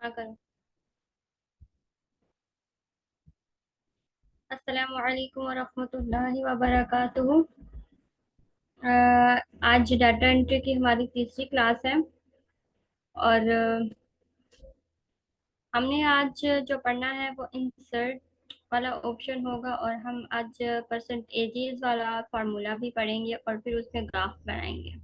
अगर अस्सलामु अलैकुम वरहमतुल्लाहि वबरकातुहू। आज डाटा एंट्री की हमारी तीसरी क्लास है और हमने आज जो पढ़ना है वो इंसर्ट वाला ऑप्शन होगा और हम आज परसेंटेजेस वाला फार्मूला भी पढ़ेंगे और फिर उसमें ग्राफ बनाएंगे।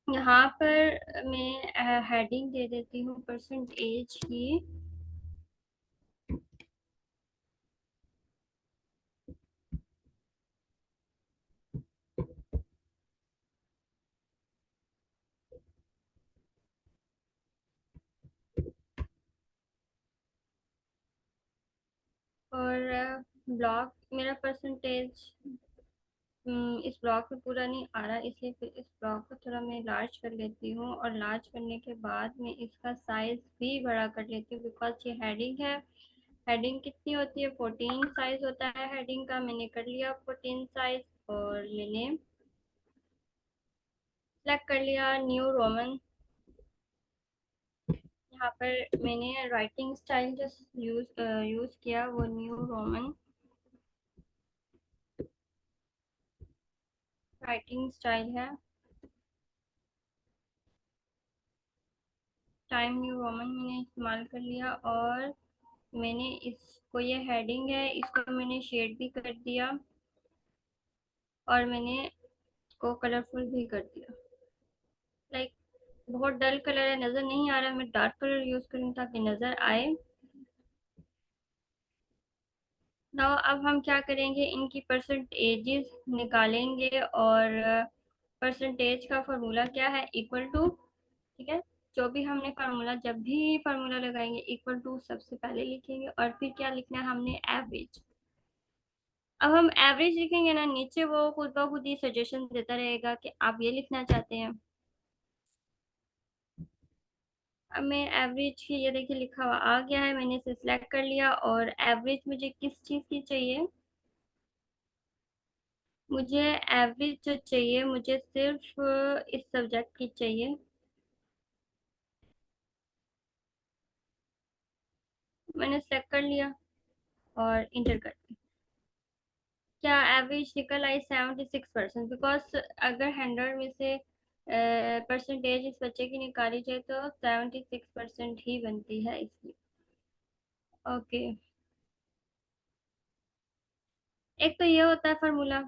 यहाँ पर मैं हेडिंग दे देती हूँ परसेंटेज की। और ब्लॉक मेरा परसेंटेज इस ब्लॉक में पूरा नहीं आ रहा, इसलिए फिर इस ब्लॉक को थोड़ा मैं लार्ज कर लेती हूँ और लार्ज करने के बाद मैं इसका साइज भी बड़ा कर लेती हूँ बिकॉज ये हेडिंग है। हेडिंग कितनी होती है? 14 साइज होता है हेडिंग का। मैंने कर लिया 14 साइज और मैंने सेलेक्ट कर लिया न्यू रोमन। यहाँ पर मैंने राइटिंग स्टाइल जो यूज किया वो न्यू रोमन राइटिंग स्टाइल है। टाइम न्यू रोमन मैंने इस्तेमाल कर लिया और मैंने इसको, ये हेडिंग है, इसको मैंने शेड भी कर दिया और मैंने इसको कलरफुल भी कर दिया। लाइक बहुत डल कलर है, नज़र नहीं आ रहा, मैं डार्क कलर यूज़ करूँ ताकि नज़र आए। ना अब हम क्या करेंगे, इनकी परसेंटेजेस निकालेंगे और परसेंटेज का फार्मूला क्या है? Equal to. ठीक है, जो भी हमने फार्मूला, जब भी फार्मूला लगाएंगे इक्वल टू सबसे पहले लिखेंगे और फिर क्या लिखना है हमने? एवरेज। अब हम एवरेज लिखेंगे ना, नीचे वो खुद ब खुद ही सजेशन देता रहेगा कि आप ये लिखना चाहते हैं। अब मैं एवरेज की, ये देखिए लिखा हुआ आ गया है, मैंने इसे सिलेक्ट कर लिया। और एवरेज मुझे किस चीज़ की चाहिए? मुझे एवरेज जो चाहिए, मुझे सिर्फ इस सब्जेक्ट की चाहिए। मैंने सेलेक्ट कर लिया और इंटर कर दिया। क्या एवरेज निकल आई? 76%। बिकॉज अगर 100 में से परसेंटेज इस बच्चे की निकाली जाए तो 76% ही बनती है, इसलिए। ओके, एक तो ये होता है फार्मूला।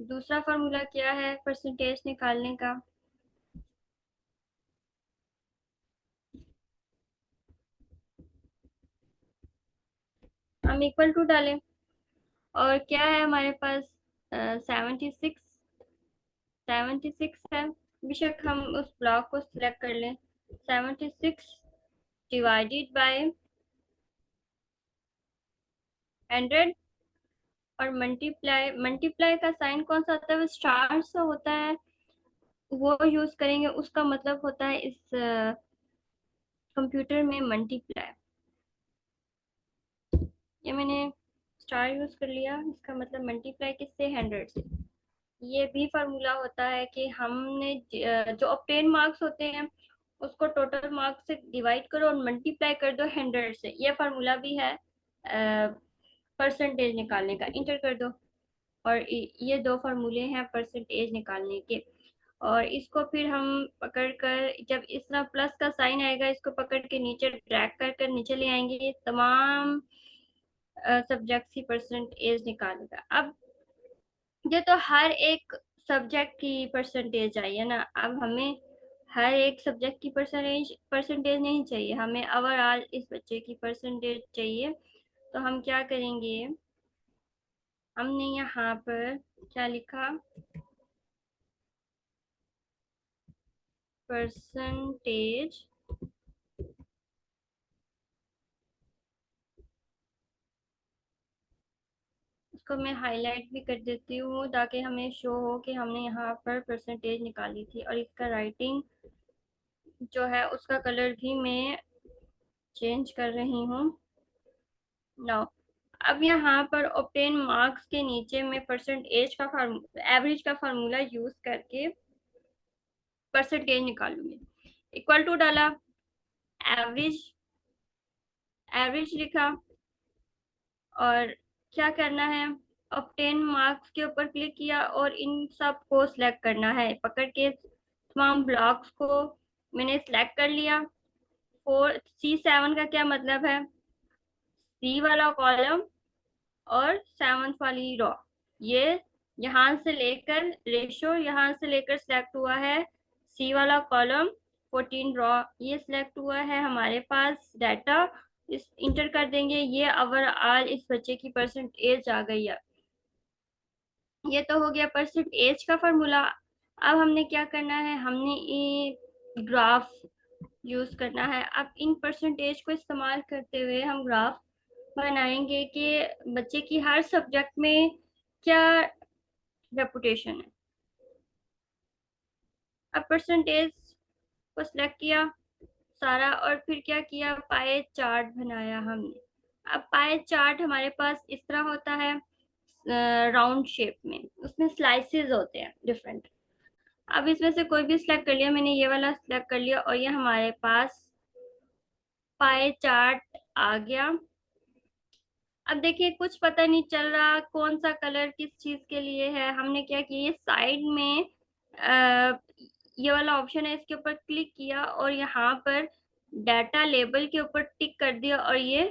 दूसरा फार्मूला क्या है परसेंटेज निकालने का? हम इक्वल टू डालें और क्या है हमारे पास? 76। 76 है। बेशक हम उस ब्लॉक को सिलेक्ट कर लें। 76 डिवाइडेड बाय 100 और मल्टीप्लाई। मल्टीप्लाई का साइन कौन सा होता है? वो स्टार से होता है, वो यूज करेंगे। उसका मतलब होता है इस कंप्यूटर में मल्टीप्लाई। ये मैंने स्टार यूज कर लिया, इसका मतलब मल्टीप्लाई किससे? 100 से। ये भी फार्मूला होता है कि हमने जो ऑब्टेन मार्क्स होते हैं उसको टोटल मार्क्स से डिवाइड करो और मल्टीप्लाई कर दो 100 से। ये फार्मूला भी है परसेंटेज निकालने का। इंटर कर दो और ये दो फार्मूले हैं परसेंटेज निकालने के। और इसको फिर हम पकड़ कर, जब इस तरह प्लस का साइन आएगा, इसको पकड़ के नीचे ड्रैग कर कर नीचे ले आएंगे। ये तमाम सब्जेक्ट की परसेंटेज निकालेगा। अब ये तो हर एक सब्जेक्ट की परसेंटेज आई है ना। अब हमें हर एक सब्जेक्ट की परसेंटेज परसेंटेज नहीं चाहिए, हमें ओवरऑल इस बच्चे की परसेंटेज चाहिए। तो हम क्या करेंगे, हमने यहाँ पर क्या लिखा? परसेंटेज। इसको मैं हाईलाइट भी कर देती हूँ ताकि हमें शो हो कि हमने यहाँ पर परसेंटेज निकाली थी। और इसका राइटिंग जो है उसका कलर भी मैं चेंज कर रही हूँ। नाउ अब यहाँ पर ऑब्टेन मार्क्स के नीचे में परसेंटेज का फार्मूला, एवरेज का फार्मूला यूज करके परसेंटेज निकालूंगी। इक्वल टू डाला, एवरेज एवरेज लिखा, और क्या करना है, ऑब्टेन मार्क्स के ऊपर क्लिक किया और इन सब को सिलेक्ट करना है। पकड़ के तमाम ब्लॉक्स को मैंने सिलेक्ट कर लिया। 4C7 का क्या मतलब है, सी वाला कॉलम और सेवंथ वाली रो, ये यहाँ से लेकर रेशो यहाँ से लेकर सिलेक्ट हुआ है। सी वाला कॉलम 14 रो, ये सिलेक्ट हुआ है हमारे पास डाटा। इस इंटर कर देंगे, ये ओवरऑल इस बच्चे की परसेंटेज आ गई है। ये तो हो गया परसेंटेज का फॉर्मूला। अब हमने क्या करना है, हमने ये ग्राफ यूज करना है। अब इन परसेंटेज को इस्तेमाल करते हुए हम ग्राफ बनाएंगे कि बच्चे की हर सब्जेक्ट में क्या रेपुटेशन है। अब परसेंटेज को सिलेक्ट किया सारा, और फिर क्या किया, पाए चार्ट बनाया हमने। अब पाए चार्ट हमारे पास इस तरह होता है, राउंड शेप में, उसमें स्लाइसेस होते हैं डिफरेंट। अब इसमें से कोई भी सिलेक्ट कर लिया, मैंने ये वाला सिलेक्ट कर लिया और ये हमारे पास पाए चार्ट आ गया। अब देखिए कुछ पता नहीं चल रहा कौन सा कलर किस चीज के लिए है। हमने क्या किया, ये साइड में ये वाला ऑप्शन है, इसके ऊपर क्लिक किया और यहाँ पर डाटा लेबल के ऊपर टिक कर दिया और ये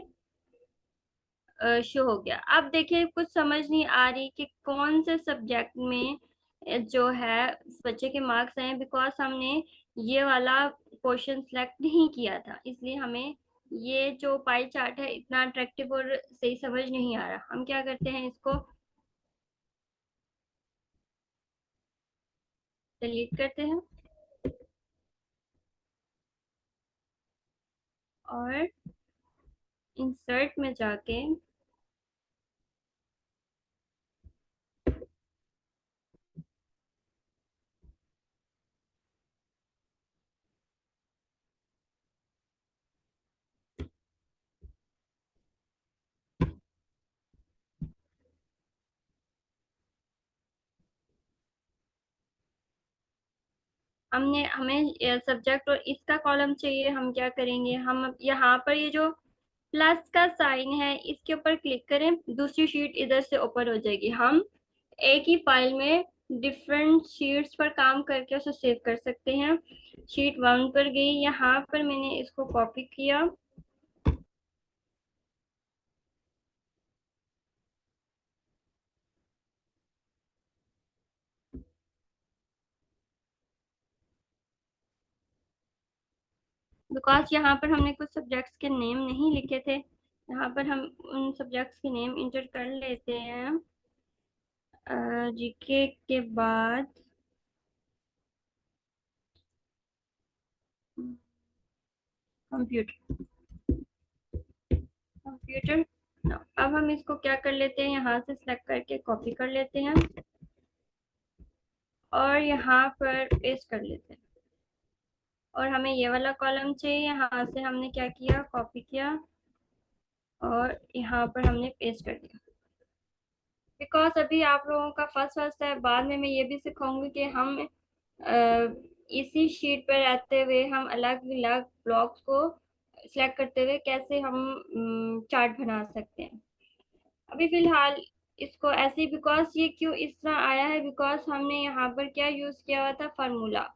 शो हो गया। अब देखिए कुछ समझ नहीं आ रही कि कौन से सब्जेक्ट में जो है इस बच्चे के मार्क्स आए, बिकॉज हमने ये वाला क्वेश्चन सिलेक्ट नहीं किया था, इसलिए हमें ये जो पाई चार्ट है इतना अट्रैक्टिव और सही समझ नहीं आ रहा। हम क्या करते हैं, इसको डिलीट करते हैं और इंसर्ट में जाके हमें सब्जेक्ट और इसका कॉलम चाहिए। हम क्या करेंगे, हम अब यहाँ पर ये जो प्लस का साइन है इसके ऊपर क्लिक करें, दूसरी शीट इधर से ओपन हो जाएगी। हम एक ही फाइल में डिफरेंट शीट्स पर काम करके उसे सेव कर सकते हैं। शीट 1 पर गई, यहाँ पर मैंने इसको कॉपी किया, बिकॉज यहाँ पर हमने कुछ सब्जेक्ट्स के नेम नहीं लिखे थे। यहाँ पर हम उन सब्जेक्ट्स के नेम इंटर कर लेते हैं। जीके के बाद कंप्यूटर, कंप्यूटर। अब हम इसको क्या कर लेते हैं, यहाँ से सिलेक्ट करके कॉपी कर लेते हैं और यहाँ पर पेस्ट कर लेते हैं। और हमें ये वाला कॉलम चाहिए, यहाँ से हमने क्या किया, कॉपी किया और यहाँ पर हमने पेस्ट कर दिया। बिकॉज अभी आप लोगों का फर्स्ट फर्स्ट है, बाद में मैं ये भी सिखाऊंगी कि हम इसी शीट पर रहते हुए हम अलग अलग ब्लॉक्स को सिलेक्ट करते हुए कैसे हम चार्ट बना सकते हैं। अभी फिलहाल इसको ऐसे, बिकॉज ये क्यों इस तरह आया है, बिकॉज हमने यहाँ पर क्या यूज किया हुआ था, फार्मूला।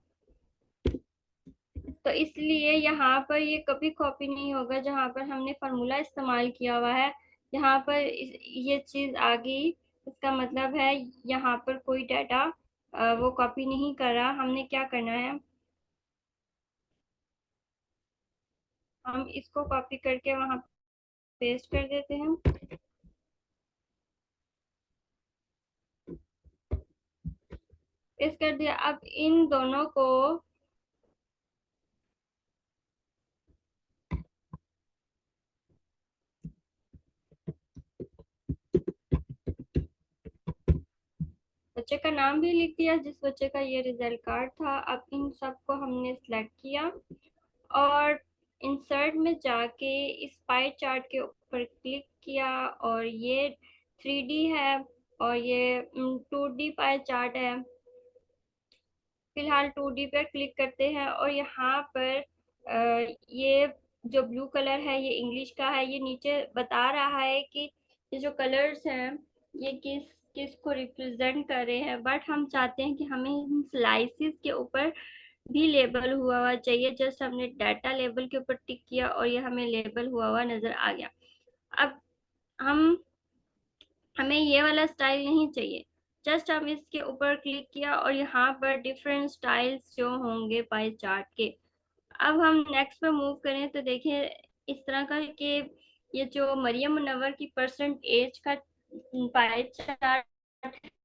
तो इसलिए यहाँ पर ये कभी कॉपी नहीं होगा जहाँ पर हमने फार्मूला इस्तेमाल किया हुआ है। यहाँ पर ये चीज आ गई, इसका मतलब है यहाँ पर कोई डाटा वो कॉपी नहीं कर रहा। हमने क्या करना है, हम इसको कॉपी करके वहां पेस्ट कर देते हैं। पेस्ट कर दिया। अब इन दोनों को बच्चे का नाम भी लिख दिया, जिस बच्चे का ये रिजल्ट कार्ड था। अब इन सबको हमने सिलेक्ट किया और इंसर्ट में जाके इस पाई चार्ट के ऊपर क्लिक किया और ये 3D है और ये 2D पाई चार्ट है। फिलहाल 2D पे क्लिक करते हैं और यहाँ पर ये जो ब्लू कलर है ये इंग्लिश का है। ये नीचे बता रहा है कि ये जो कलर्स हैं ये किस किस को रिप्रेजेंट कर रहे हैं, बट हम चाहते हैं कि हमें इन स्लाइसिस के ऊपर भी लेबल हुआ हुआ चाहिए। जस्ट हमने डाटा लेबल के ऊपर टिक किया और ये हमें लेबल हुआ हुआ नजर आ गया। अब हम हमें ये वाला स्टाइल नहीं चाहिए। जस्ट हम इसके ऊपर क्लिक किया और यहाँ पर डिफरेंट स्टाइल्स जो होंगे पाई चार्ट के। अब हम नेक्स्ट पे मूव करें तो देखिए इस तरह का कि ये जो मरियम मुनव्वर की परसेंट एज का पाई चार्ट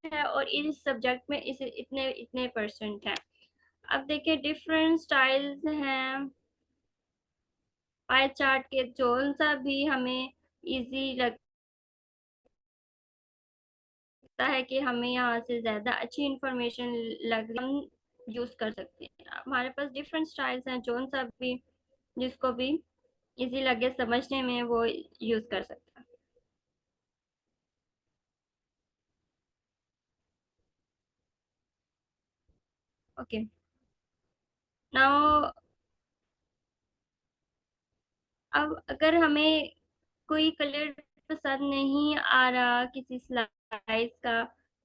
है और इस सब्जेक्ट में इस इतने इतने परसेंट है। अब देखिए डिफरेंट स्टाइल्स हैं पाई चार्ट के, जोन सा भी हमें इजी लगता है कि हमें यहाँ से ज्यादा अच्छी इंफॉर्मेशन लग हम यूज कर सकते हैं। हमारे पास डिफरेंट स्टाइल्स हैं, जोन सा भी जिसको भी इजी लगे समझने में वो यूज कर सकता है। ओके, नाउ अब अगर हमें कोई कलर पसंद नहीं आ रहा किसी स्लाइस का,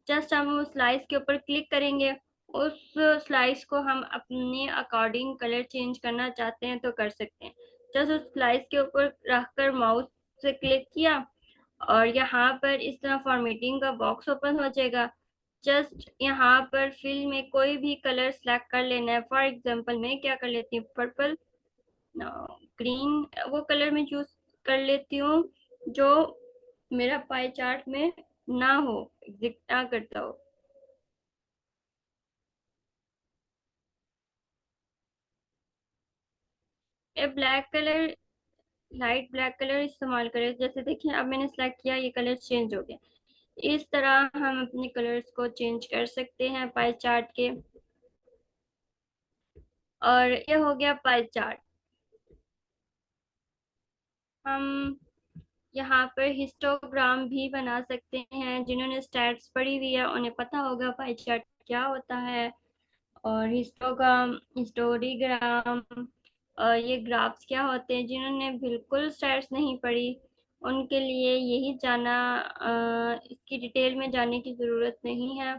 जस्ट हम उस स्लाइस के ऊपर क्लिक करेंगे। उस स्लाइस को हम अपने अकॉर्डिंग कलर चेंज करना चाहते हैं तो कर सकते हैं। जस्ट उस स्लाइस के ऊपर रखकर माउस से क्लिक किया और यहाँ पर इस तरह फॉर्मेटिंग का बॉक्स ओपन हो जाएगा। जस्ट यहाँ पर फिल में कोई भी कलर सेलेक्ट कर लेना है। फॉर एग्जांपल मैं क्या कर लेती हूँ, पर्पल, ग्रीन, वो कलर मैं चूज कर लेती हूँ जो मेरा पाई चार्ट में ना हो, एग्जिस्ट ना करता हो। ये black colour, light black colour इस्तेमाल करें। जैसे देखिए अब मैंने सेलेक्ट किया, ये कलर चेंज हो गया। इस तरह हम अपने कलर्स को चेंज कर सकते हैं पाई चार्ट के। और ये हो गया पाई चार्ट। हम यहाँ पर हिस्टोग्राम भी बना सकते हैं। जिन्होंने स्टैट्स पढ़ी हुई है उन्हें पता होगा पाई चार्ट क्या होता है। और हिस्टोग्राम, हिस्टोरीग्राम और ये ग्राफ्स क्या होते हैं, जिन्होंने बिल्कुल स्टैट्स नहीं पढ़ी उनके लिए यही जाना, इसकी डिटेल में जाने की ज़रूरत नहीं है।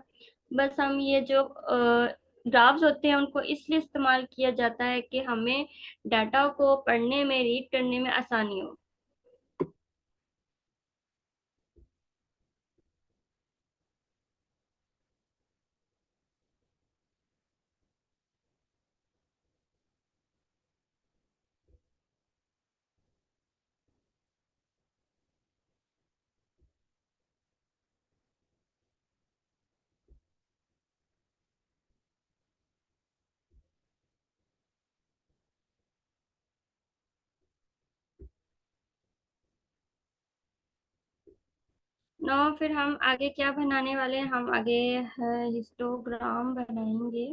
बस हम ये जो ग्राफ्स होते हैं उनको इसलिए इस्तेमाल किया जाता है कि हमें डाटा को पढ़ने में, रीड करने में आसानी हो। नो, फिर हम आगे क्या बनाने वाले हैं, हम आगे हिस्टोग्राम बनाएंगे।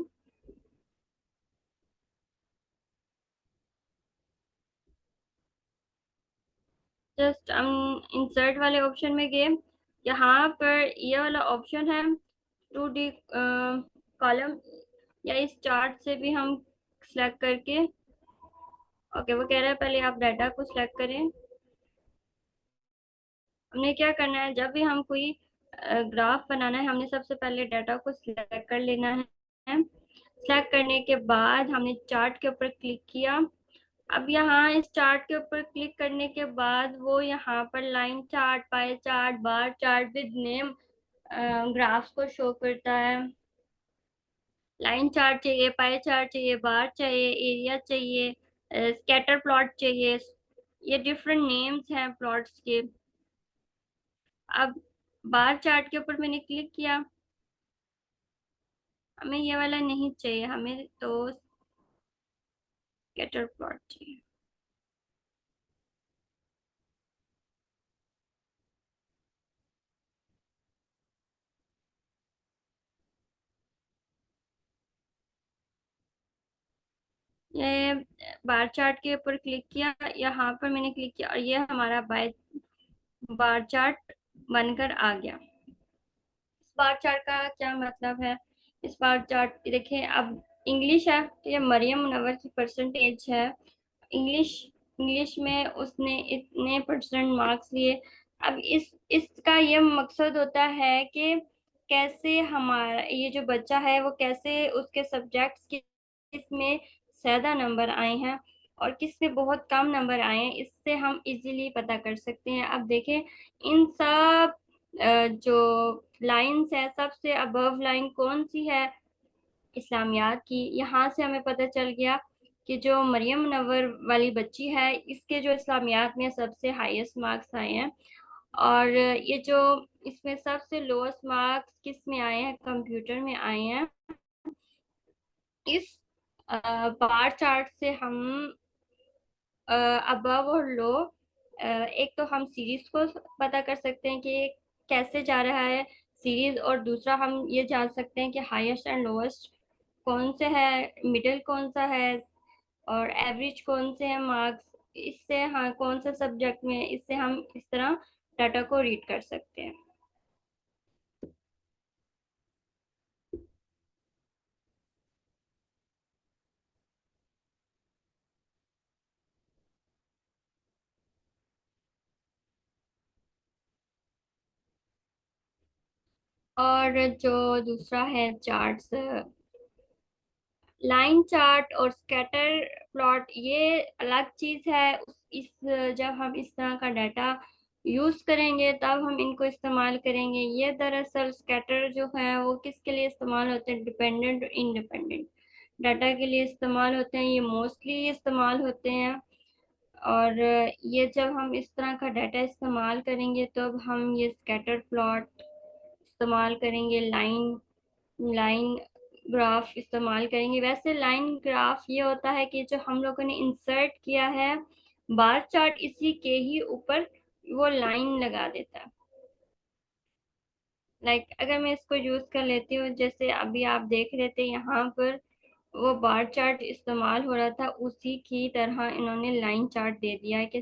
जस्ट हम इंसर्ट वाले ऑप्शन में गए। यहाँ पर ये वाला ऑप्शन है 2D कॉलम, या इस चार्ट से भी हम सिलेक्ट करके, ओके वो कह रहा है पहले आप डाटा को सिलेक्ट करें। हमने क्या करना है, जब भी हम कोई ग्राफ बनाना है हमने सबसे पहले डाटा को सिलेक्ट कर लेना है। सिलेक्ट करने के बाद हमने चार्ट के ऊपर क्लिक किया। अब यहाँ इस चार्ट के ऊपर क्लिक करने के बाद वो यहाँ पर line chart, pie chart, bar chart with name graphs को शो करता है। लाइन चार्ट चाहिए, पाई चार्ट चाहिए, बार चाहिए, एरिया चाहिए, स्कैटर प्लॉट चाहिए, ये डिफरेंट नेम्स हैं प्लॉट्स के। अब बार चार्ट के ऊपर मैंने क्लिक किया। हमें ये वाला नहीं चाहिए, हमें तो स्कैटर प्लॉट चाहिए। ये बार चार्ट के ऊपर क्लिक किया, यहाँ पर मैंने क्लिक किया और ये हमारा बार चार्ट बनकर आ गया। इस बार चार्ट का क्या मतलब है, इस बार चार्ट देखें। अब इंग्लिश है तो ये मरियम मुनव्वर की परसेंटेज है। इंग्लिश इंग्लिश में उसने इतने परसेंट मार्क्स लिए। अब इसका ये मकसद होता है कि कैसे हमारा ये जो बच्चा है वो कैसे उसके सब्जेक्ट्स किस में ज्यादा नंबर आए हैं और किस में बहुत कम नंबर आए हैं, इससे हम इजीली पता कर सकते हैं। अब देखें इन सब जो लाइंस है, सबसे अबव लाइन कौन सी है? इस्लामियात की। यहाँ से हमें पता चल गया कि जो मरियम मुनव्वर वाली बच्ची है इसके जो इस्लामियात में सबसे हाईएस्ट मार्क्स आए हैं। और ये जो इसमें सबसे लोएस्ट मार्क्स किस में आए हैं? कंप्यूटर में आए हैं। इस बार चार्ट से हम अबव और लो, एक तो हम सीरीज को पता कर सकते हैं कि कैसे जा रहा है सीरीज, और दूसरा हम ये जान सकते हैं कि हाईएस्ट एंड लोएस्ट कौन से है, मिडिल कौन सा है, और एवरेज कौन से है मार्क्स। इससे हाँ कौन सा सब्जेक्ट में, इससे हम इस तरह डाटा को रीड कर सकते हैं। और जो दूसरा है चार्ट्स, लाइन चार्ट और स्कैटर प्लॉट, ये अलग चीज है। इस जब हम इस तरह का डाटा यूज करेंगे तब हम इनको इस्तेमाल करेंगे। ये दरअसल स्कैटर जो है वो किसके लिए इस्तेमाल होते हैं? डिपेंडेंट और इंडिपेंडेंट डाटा के लिए इस्तेमाल होते हैं। ये मोस्टली इस्तेमाल होते हैं। और ये जब हम इस तरह का डाटा इस्तेमाल करेंगे तब हम ये स्कैटर प्लॉट इस्तेमाल करेंगे, लाइन लाइन ग्राफ इस्तेमाल करेंगे। वैसे लाइन ग्राफ ये होता है कि जो हम लोगों ने इंसर्ट किया है बार चार्ट, इसी के ही ऊपर वो लाइन लगा देता है। अगर मैं इसको यूज कर लेती हूँ, जैसे अभी आप देख रहे थे यहाँ पर वो बार चार्ट इस्तेमाल हो रहा था, उसी की तरह इन्होंने लाइन चार्ट दे दिया है कि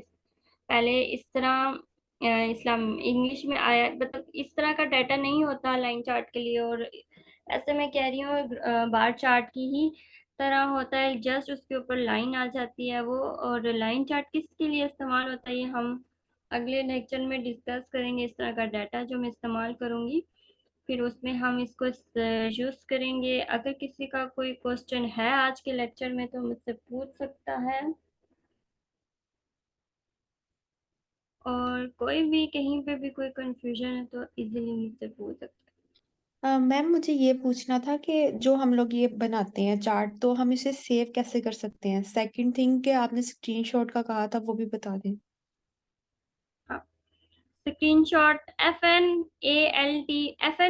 पहले इस तरह इस्लाम इंग्लिश में आया, मतलब इस तरह का डाटा नहीं होता लाइन चार्ट के लिए। और ऐसे मैं कह रही हूँ बार चार्ट की ही तरह होता है, जस्ट उसके ऊपर लाइन आ जाती है वो। और लाइन चार्ट किसके लिए इस्तेमाल होता है ये हम अगले लेक्चर में डिस्कस करेंगे। इस तरह का डाटा जो मैं इस्तेमाल करूंगी फिर उसमें हम इसको यूज करेंगे। अगर किसी का कोई क्वेश्चन है आज के लेक्चर में तो मुझसे पूछ सकता है, और कोई भी कहीं पे भी कोई कंफ्यूजन है तो इजीली मुझसे पूछ सकता मैम मुझे ये पूछना था कि जो हम लोग ये बनाते हैं चार्ट तो हम इसे सेव कैसे कर सकते हैं? सेकंड थिंग कि आपने स्क्रीनशॉट का कहा था वो भी बता दें। है। स्क्रीनशॉट, FN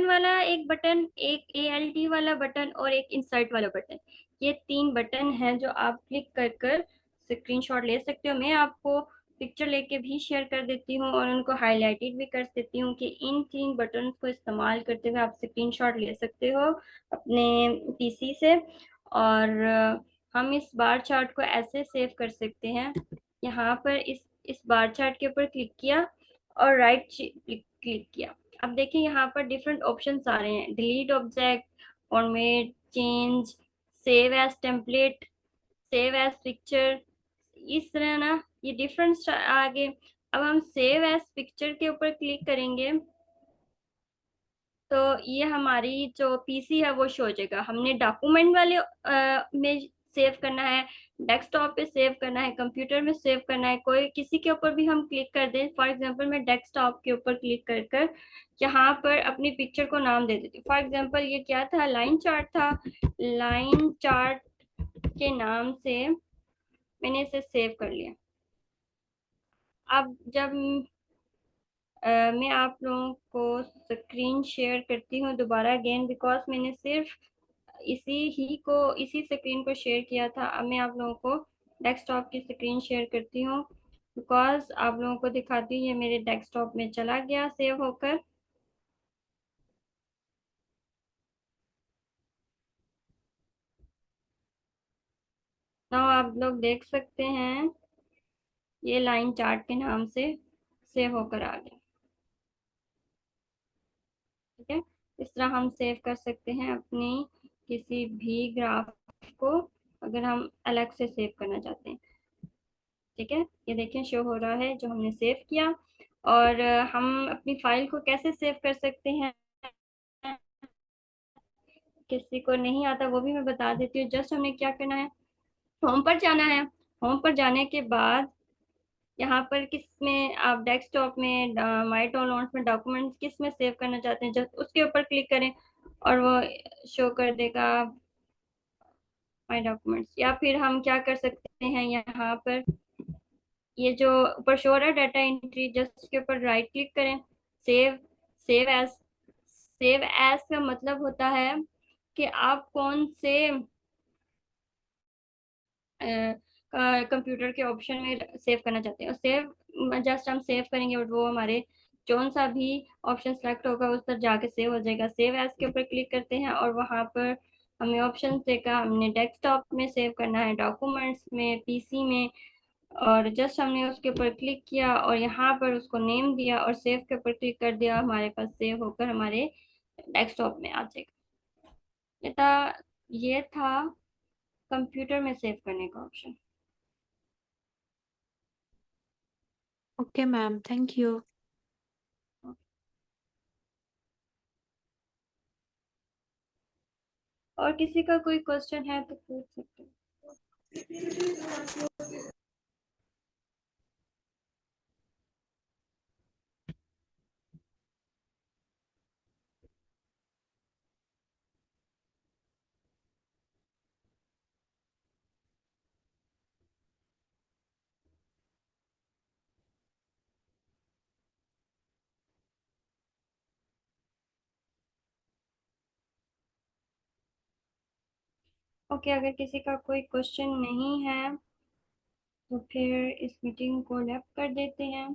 वाला एक बटन, एक ALT वाला बटन और एक इंसर्ट वाला बटन, ये तीन बटन हैं जो आप क्लिक कर कर स्क्रीनशॉट ले सकते हो। मैं आपको पिक्चर लेके भी शेयर कर देती हूँ और उनको हाईलाइटेड भी कर देती हूँ कि इन तीन बटन को इस्तेमाल करते हुए आप स्क्रीनशॉट ले सकते हो अपने PC से। और हम इस बार चार्ट को ऐसे सेव कर सकते हैं। यहाँ पर इस बार चार्ट के ऊपर क्लिक किया और राइट क्लिक क्लिक किया। अब देखिए यहाँ पर डिफरेंट ऑप्शंस आ रहे हैं, delete object, format change, save as template, save as picture, इस तरह ना ये डिफरेंट आ गए। अब हम सेव एज पिक्चर के ऊपर क्लिक करेंगे तो ये हमारी जो PC है वो शो हो जाएगा। हमने डॉक्यूमेंट वाले में सेव करना है, डेस्कटॉप पे सेव करना है, कंप्यूटर में सेव करना है, कोई किसी के ऊपर भी हम क्लिक कर दें। फॉर एग्जांपल मैं डेस्कटॉप के ऊपर क्लिक कर कर यहाँ पर अपनी पिक्चर को नाम दे देती हूँ। फॉर एग्जांपल ये क्या था? लाइन चार्ट था। लाइन चार्ट के नाम से मैंने इसे सेव कर लिया। अब जब मैं आप लोगों को स्क्रीन शेयर करती हूँ दोबारा अगेन, बिकॉज मैंने सिर्फ इसी स्क्रीन को शेयर किया था। अब मैं आप लोगों को डेस्कटॉप की स्क्रीन शेयर करती हूँ, बिकॉज आप लोगों को दिखाती हूँ ये मेरे डेस्कटॉप में चला गया सेव होकर। ना आप लोग देख सकते हैं ये लाइन चार्ट के नाम से सेव होकर आ गया। ठीक है, इस तरह हम सेव कर सकते हैं अपनी किसी भी ग्राफ को अगर हम अलग से सेव करना चाहते हैं। ठीक है, ये देखें शो हो रहा है जो हमने सेव किया। और हम अपनी फाइल को कैसे सेव कर सकते हैं, किसी को नहीं आता वो भी मैं बता देती हूँ। जस्ट हमें क्या करना है, होम पर जाना है। होम पर जाने के बाद यहाँ पर किस में आप डेस्कटॉप में, माई डाउनलोड्स में डॉक्यूमेंट्स किस में सेव करना चाहते हैं, जस्ट उसके ऊपर क्लिक करें और वो शो कर देगा माई डॉक्यूमेंट्स। या फिर हम क्या कर सकते हैं, यहाँ पर ये जो ऊपर शो रहा है डाटा एंट्री, जस्ट के ऊपर राइट क्लिक करें। Save, save as. Save as का मतलब होता है कि आप कौन से कंप्यूटर के ऑप्शन में सेव करना चाहते हैं। और सेव जस्ट हम सेव करेंगे और वो हमारे कौन सा भी ऑप्शन सेलेक्ट होगा उस पर जाके सेव हो जाएगा। सेव एज के ऊपर क्लिक करते हैं और वहाँ पर हमें ऑप्शन देगा, हमने डेस्कटॉप में सेव करना है, डॉक्यूमेंट्स में, पीसी में। और जस्ट हमने उसके ऊपर क्लिक किया और यहाँ पर उसको नेम दिया और सेव के ऊपर क्लिक कर दिया, हमारे पास सेव होकर हमारे डेस्कटॉप में आ जाएगा। ये था कंप्यूटर में सेव करने का option. Okay ma'am, thank you. और किसी का कोई क्वेश्चन है तो पूछ सकते हैं। ओके, अगर किसी का कोई क्वेश्चन नहीं है तो फिर इस मीटिंग को रैप कर देते हैं।